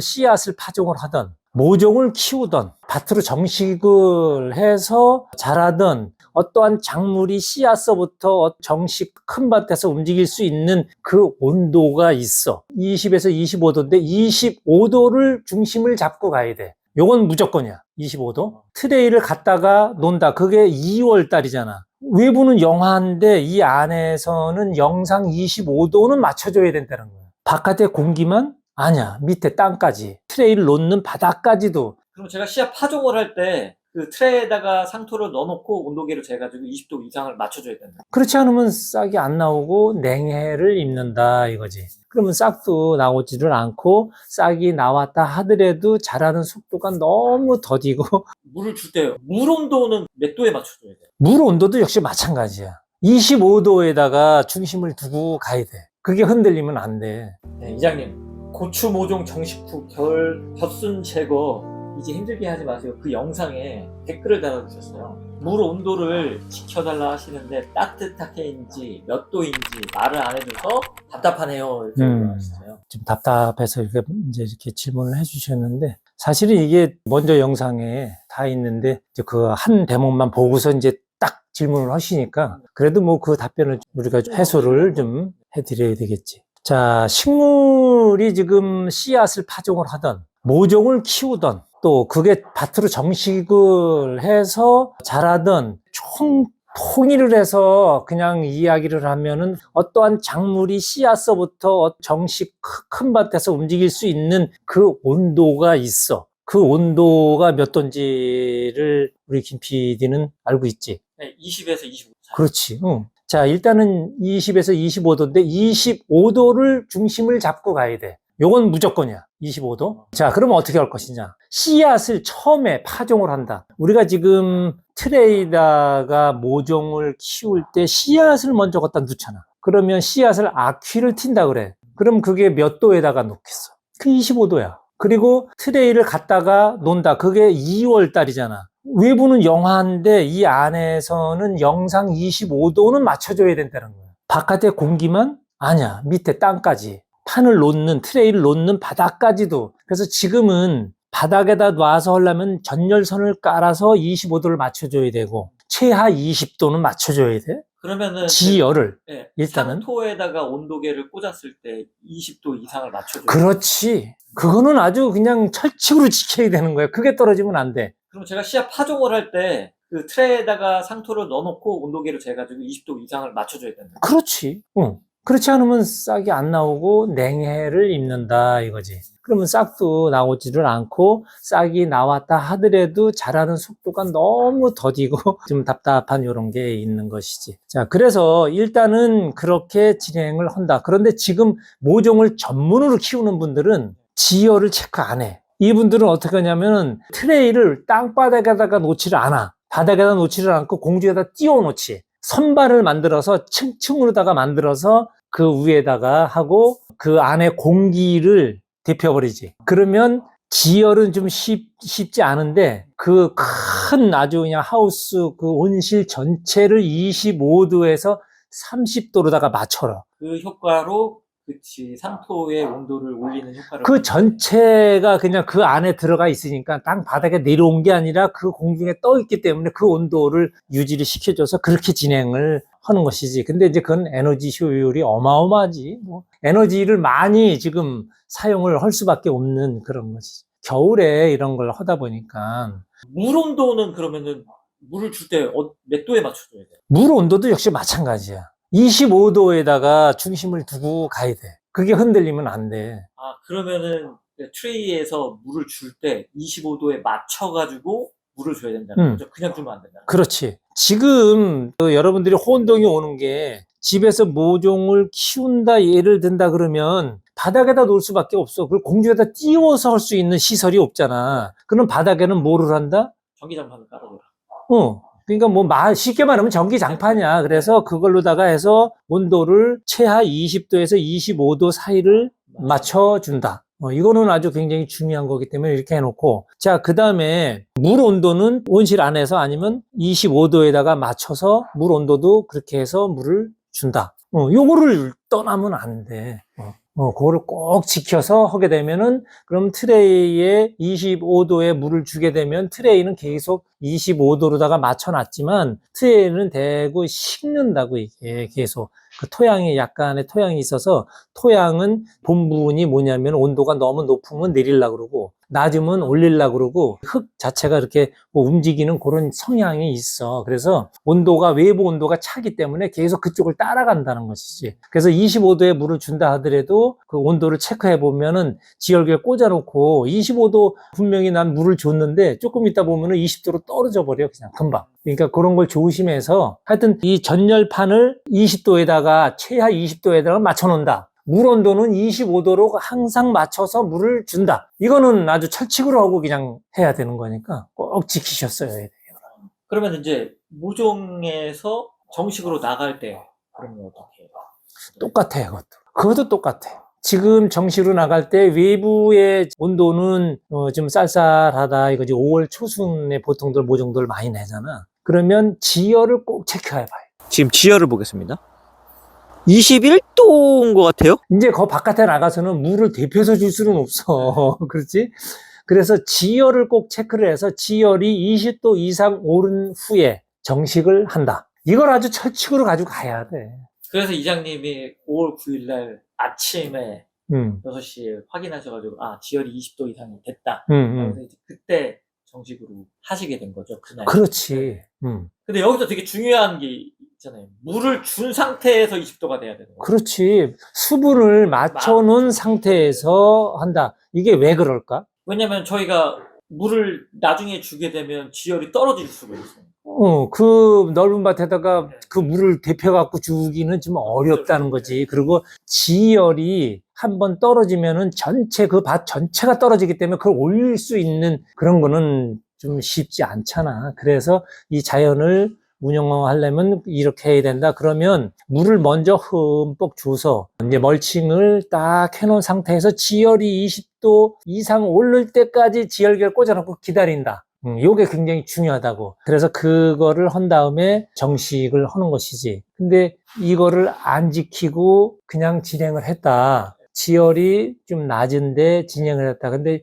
씨앗을 파종을 하던 모종을 키우던 밭으로 정식을 해서 자라던 어떠한 작물이 씨앗서부터 정식 큰 밭에서 움직일 수 있는 그 온도가 있어. 20에서 25도인데 25도를 중심을 잡고 가야 돼. 요건 무조건이야. 25도. 트레이를 갖다가 논다. 그게 2월 달이잖아. 외부는 영하인데 이 안에서는 영상 25도는 맞춰줘야 된다는 거야. 바깥의 공기만 아니야. 밑에 땅까지. 트레이를 놓는 바닥까지도. 그럼 제가 씨앗 파종을 할 때 그 트레이에다가 상토를 넣어놓고 온도계를 재가지고 20도 이상을 맞춰줘야 된다. 그렇지 않으면 싹이 안 나오고 냉해를 입는다 이거지. 그러면 싹도 나오지를 않고 싹이 나왔다 하더라도 자라는 속도가 너무 더디고 물을 줄 때 물 온도는 몇 도에 맞춰줘야 돼요? 물 온도도 역시 마찬가지야. 25도에다가 중심을 두고 가야 돼. 그게 흔들리면 안 돼. 네, 이장님, 고추 모종 정식 후 벼순 제거 이제 힘들게 하지 마세요. 그 영상에 댓글을 달아주셨어요. 물 온도를 지켜달라 하시는데 따뜻하게인지 몇 도인지 말을 안 해줘서 답답하네요. 이렇게 하셨어요. 좀 답답해서 이렇게 질문을 해주셨는데 사실은 이게 먼저 영상에 다 있는데 그 한 대목만 보고서 이제 딱 질문을 하시니까 그래도 뭐 그 답변을 우리가 해소를 좀 해드려야 되겠지. 자, 식물이 지금 씨앗을 파종을 하던 모종을 키우던 또 그게 밭으로 정식을 해서 자라던 통일을 해서 그냥 이야기를 하면은 어떠한 작물이 씨앗서부터 정식 큰 밭에서 움직일 수 있는 그 온도가 있어. 그 온도가 몇 도인지를 우리 김 PD는 알고 있지? 네, 20에서 25도. 그렇지. 응. 자, 일단은 20에서 25도인데 25도를 중심을 잡고 가야 돼. 요건 무조건이야. 25도. 자, 그러면 어떻게 할 것이냐? 씨앗을 처음에 파종을 한다. 우리가 지금 트레이다가 모종을 키울 때 씨앗을 먼저 갖다 놓잖아. 그러면 씨앗을 아퀴를 튄다 그래. 그럼 그게 몇 도에다가 놓겠어? 그 25도야. 그리고 트레이를 갖다가 논다. 그게 2월 달이잖아. 외부는 영하인데 이 안에서는 영상 25도는 맞춰줘야 된다는 거야. 바깥의 공기만 아니야. 밑에 땅까지. 판을 놓는, 트레이를 놓는 바닥까지도. 그래서 지금은 바닥에다 놔서 하려면 전열선을 깔아서 25도를 맞춰줘야 되고 최하 20도는 맞춰줘야 돼. 그러면은 지열을 네, 일단은 상토에다가 온도계를 꽂았을 때 20도 이상을 맞춰줘야 돼요. 그렇지. 그거는 아주 그냥 철칙으로 지켜야 되는 거야. 그게 떨어지면 안 돼. 그럼 제가 씨앗 파종을 할 때 그 트레이에다가 상토를 넣어놓고 온도계를 재가지고 20도 이상을 맞춰줘야 된다. 그렇지. 응. 그렇지 않으면 싹이 안 나오고 냉해를 입는다 이거지. 그러면 싹도 나오지를 않고 싹이 나왔다 하더라도 자라는 속도가 너무 더디고 좀 답답한 이런 게 있는 것이지. 자, 그래서 일단은 그렇게 진행을 한다. 그런데 지금 모종을 전문으로 키우는 분들은 지열을 체크 안 해. 이분들은 어떻게 하냐면은 트레이를 땅바닥에다가 놓지를 않아. 바닥에다 놓지를 않고 공중에다 띄워 놓지. 선반을 만들어서 층층으로다가 만들어서 그 위에다가 하고 그 안에 공기를 데펴버리지. 그러면 지열은 좀 쉽지 않은데 그 큰 아주 그냥 하우스 그 온실 전체를 25도에서 30도로다가 맞춰라. 그 효과로 그치 상토의 온도를 올리는 효과를 그 전체가 그냥 그 안에 들어가 있으니까 땅 바닥에 내려온 게 아니라 그 공중에 떠 있기 때문에 그 온도를 유지를 시켜줘서 그렇게 진행을 하는 것이지. 근데 이제 그건 에너지 효율이 어마어마하지. 뭐 에너지를 많이 지금 사용을 할 수밖에 없는 그런 거지. 겨울에 이런 걸 하다 보니까 물 온도는 그러면은 물을 줄 때 몇 도에 맞춰줘야 돼요? 물 온도도 역시 마찬가지야. 25도에다가 중심을 두고 가야 돼. 그게 흔들리면 안 돼. 아, 그러면은 트레이에서 물을 줄 때 25도에 맞춰가지고 물을 줘야 된다는 거죠? 그냥 주면 안 된다. 그렇지. 지금 여러분들이 혼동이 오는 게 집에서 모종을 키운다 예를 든다 그러면 바닥에다 놓을 수밖에 없어. 그걸 공중에다 띄워서 할 수 있는 시설이 없잖아. 그럼 바닥에는 뭐를 한다? 전기장판을 깔아둬라. 그러니까 뭐 쉽게 말하면 전기장판이야. 그래서 그걸로다가 해서 온도를 최하 20도에서 25도 사이를 맞춰준다. 이거는 아주 굉장히 중요한 거기 때문에 이렇게 해놓고, 자, 그 다음에 물 온도는 온실 안에서 아니면 25도에다가 맞춰서 물 온도도 그렇게 해서 물을 준다. 요거를 떠나면 안 돼. 그거를 꼭 지켜서 하게 되면은, 그럼 트레이에 25도의 물을 주게 되면 트레이는 계속 25도로다가 맞춰놨지만, 트레이는 대고 식는다고, 이게 계속. 그 토양이 약간의 토양이 있어서, 토양은 본분이 뭐냐면 온도가 너무 높으면 내리려고 그러고, 낮으면 올리려고 그러고, 흙 자체가 이렇게 뭐 움직이는 그런 성향이 있어. 그래서 외부 온도가 차기 때문에 계속 그쪽을 따라간다는 것이지. 그래서 25도의 물을 준다 하더라도 그 온도를 체크해 보면은 지열기를 꽂아놓고 25도 분명히 난 물을 줬는데 조금 있다 보면은 20도로 떨어져 버려, 그냥 금방. 그러니까 그런 걸 조심해서 하여튼 이 전열판을 20도에다가 최하 20도에다가 맞춰 놓는다. 물 온도는 25도로 항상 맞춰서 물을 준다. 이거는 아주 철칙으로 하고 그냥 해야 되는 거니까 꼭 지키셨어야 돼요. 그러면 이제 모종에서 정식으로 나갈 때 그러면 어떻게 해요? 똑같아요, 그것도 똑같아요. 지금 정식으로 나갈 때 외부의 온도는 좀 쌀쌀하다 이거지. 5월 초순에 보통들 모종들 많이 내잖아. 그러면 지열을 꼭 체크해 봐요. 지금 지열을 보겠습니다. 21도인 것 같아요? 이제 그 바깥에 나가서는 물을 대표해서 줄 수는 없어. 그렇지? 그래서 지열을 꼭 체크를 해서 지열이 20도 이상 오른 후에 정식을 한다. 이걸 아주 철칙으로 가지고 가야 돼. 그래서 이장님이 5월 9일 날 아침에 6시에 확인하셔가지고 지열이 20도 이상이 됐다. 그래서 이제 그때 정식으로 하시게 된 거죠, 그날. 그렇지. 근데 여기서 되게 중요한 게 있잖아요. 물을 준 상태에서 20도가 돼야 되는 거예요. 그렇지. 수분을 맞춰놓은 상태에서 한다. 이게 왜 그럴까? 왜냐면 저희가 물을 나중에 주게 되면 지열이 떨어질 수가 있어요. 그 넓은 밭에다가 그 물을 데펴갖고 주기는 좀 어렵다는 거지. 그리고 지열이 한번 떨어지면은 그 밭 전체가 떨어지기 때문에 그걸 올릴 수 있는 그런 거는 좀 쉽지 않잖아. 그래서 이 자연을 운영하려면 이렇게 해야 된다. 그러면 물을 먼저 흠뻑 줘서 이제 멀칭을 딱 해놓은 상태에서 지열이 20도 이상 오를 때까지 지열기를 꽂아놓고 기다린다. 요게 굉장히 중요하다고. 그래서 그거를 한 다음에 정식을 하는 것이지. 근데 이거를 안 지키고 그냥 진행을 했다. 지열이 좀 낮은데 진행을 했다. 근데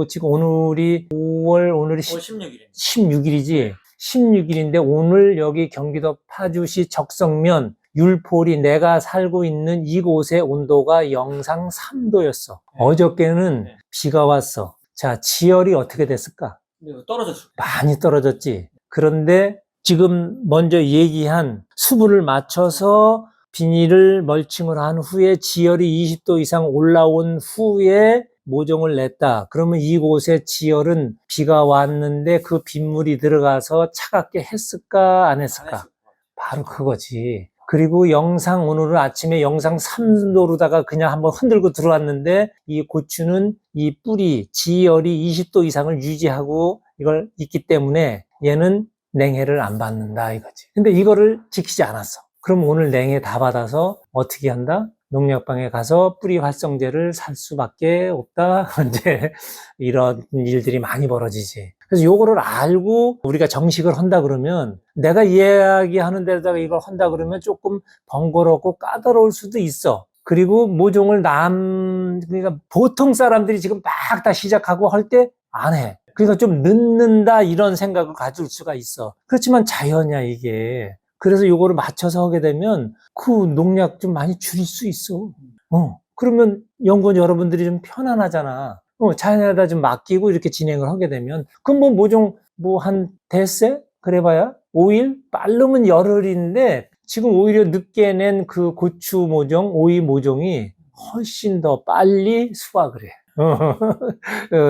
지금 오늘이 5월 16일입니다. 16일이지. 16일인데 오늘 여기 경기도 파주시 적성면 율포리 내가 살고 있는 이곳의 온도가 영상 3도였어. 어저께는 비가 왔어. 자, 지열이 어떻게 됐을까? 떨어졌죠. 많이 떨어졌지. 그런데 지금 먼저 얘기한 수분을 맞춰서 비닐을 멀칭을 한 후에 지열이 20도 이상 올라온 후에 모종을 냈다. 그러면 이곳의 지열은 비가 왔는데 그 빗물이 들어가서 차갑게 했을까 안 했을까? 바로 그거지. 그리고 오늘은 아침에 영상 3도로다가 그냥 한번 흔들고 들어왔는데 이 고추는 이 뿌리, 지열이 20도 이상을 유지하고 이걸 있기 때문에 얘는 냉해를 안 받는다 이거지. 근데 이거를 지키지 않았어. 그럼 오늘 냉해 다 받아서 어떻게 한다? 농약방에 가서 뿌리 활성제를 살 수밖에 없다. 이제 이런 일들이 많이 벌어지지. 그래서 요거를 알고 우리가 정식을 한다 그러면 내가 이야기하는 데다가 이걸 한다 그러면 조금 번거롭고 까다로울 수도 있어. 그리고 모종을 그러니까 보통 사람들이 지금 막 다 시작하고 할 때 안 해. 그러니까 좀 늦는다 이런 생각을 가질 수가 있어. 그렇지만 자연이야 이게. 그래서 요거를 맞춰서 하게 되면 그 농약 좀 많이 줄일 수 있어. 그러면 연구원 여러분들이 좀 편안하잖아. 자연에다 좀 맡기고 이렇게 진행을 하게 되면 그럼 모종 한 대세? 그래봐야 5일? 빠르면 열흘인데 지금 오히려 늦게 낸 그 고추 모종, 오이 모종이 훨씬 더 빨리 수확을 해.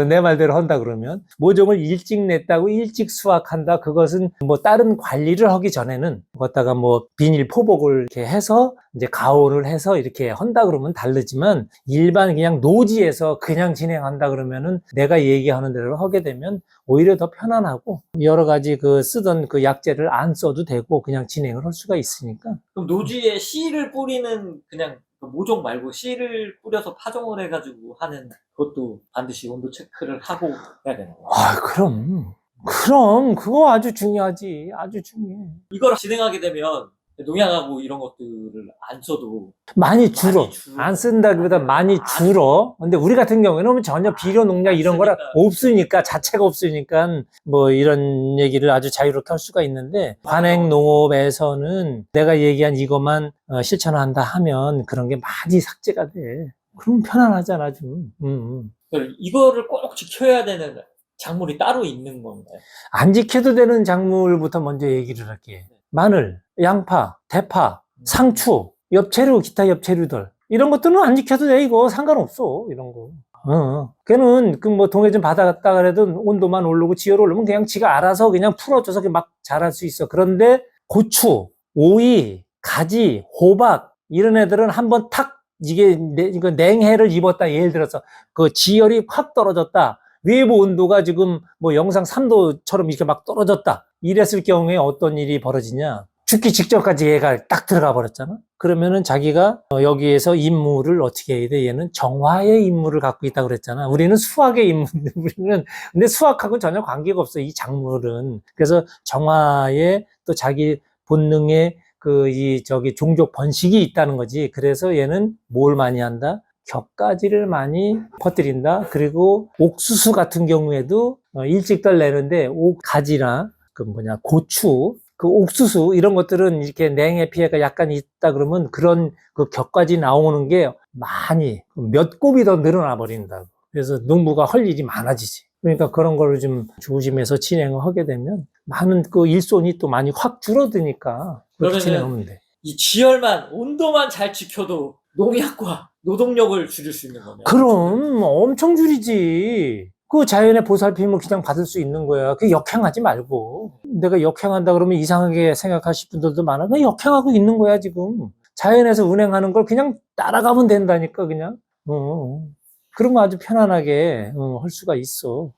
내 말대로 한다 그러면 모종을 일찍 냈다고 일찍 수확한다. 그것은 다른 관리를 하기 전에는 거기다가 비닐 포복을 이렇게 해서 이제 가온을 해서 이렇게 한다 그러면 다르지만 일반 그냥 노지에서 그냥 진행한다 그러면은 내가 얘기하는 대로 하게 되면 오히려 더 편안하고 여러 가지 쓰던 그 약재를 안 써도 되고 그냥 진행을 할 수가 있으니까. 그럼 노지에 씨를 뿌리는 그냥 모종 말고 씨를 뿌려서 파종을 해가지고 하는 그것도 반드시 온도 체크를 하고 해야 되는 거예요. 그럼 그거 아주 중요하지. 아주 중요해. 이걸 진행하게 되면 농약하고 이런 것들을 안 써도 많이 줄어. 많이 줄어. 안 쓴다기보다 많이 줄어. 근데 우리 같은 경우에는 전혀 비료 농약 이런 거라 없으니까, 자체가 없으니까 뭐 이런 얘기를 아주 자유롭게 할 수가 있는데, 관행 농업에서는 내가 얘기한 이것만 실천한다 하면 그런 게 많이 삭제가 돼. 그럼 편안하잖아, 좀. 이거를 꼭 지켜야 되는 작물이 따로 있는 건가요? 안 지켜도 되는 작물부터 먼저 얘기를 할게. 마늘, 양파, 대파, 상추, 엽채류, 기타 엽채류들. 이런 것들은 안 지켜도 돼, 이거. 상관없어, 이런 거. 걔는 그 뭐 동해 좀 받아갔다 그래도 온도만 오르고 지열 오르면 그냥 지가 알아서 그냥 풀어줘서 막 자랄 수 있어. 그런데 고추, 오이, 가지, 호박 이런 애들은 한번 탁 이거 냉해를 입었다. 예를 들어서 그 지열이 확 떨어졌다. 외부 온도가 지금 뭐 영상 3도처럼 이렇게 막 떨어졌다. 이랬을 경우에 어떤 일이 벌어지냐. 죽기 직전까지 얘가 딱 들어가 버렸잖아. 그러면은 자기가 여기에서 임무를 어떻게 해야 돼? 얘는 정화의 임무를 갖고 있다고 그랬잖아. 우리는 수학의 임무인데 근데 수학하고는 전혀 관계가 없어. 이 작물은. 그래서 정화의 또 자기 본능의 종족 번식이 있다는 거지. 그래서 얘는 뭘 많이 한다? 격가지를 많이 퍼뜨린다. 그리고 옥수수 같은 경우에도 일찍들 내는데 가지나 고추, 그 옥수수 이런 것들은 이렇게 냉해 피해가 약간 있다 그러면 그런 그 격가지 나오는 게 많이 몇 곱이 더 늘어나 버린다고. 그래서 농부가 할 일이 많아지지. 그러니까 그런 거를 좀 조심해서 진행을 하게 되면 많은 그 일손이 또 많이 확 줄어드니까 그렇게 진행하면 돼. 이 지열만 온도만 잘 지켜도 농약과 노동력을 줄일 수 있는 거네요. 그럼 엄청 줄이지. 그 자연의 보살핌을 그냥 받을 수 있는 거야. 그 역행하지 말고. 내가 역행한다 그러면 이상하게 생각하실 분들도 많아. 나 역행하고 있는 거야, 지금. 자연에서 운행하는 걸 그냥 따라가면 된다니까, 그냥. 그러면 아주 편안하게 할 수가 있어.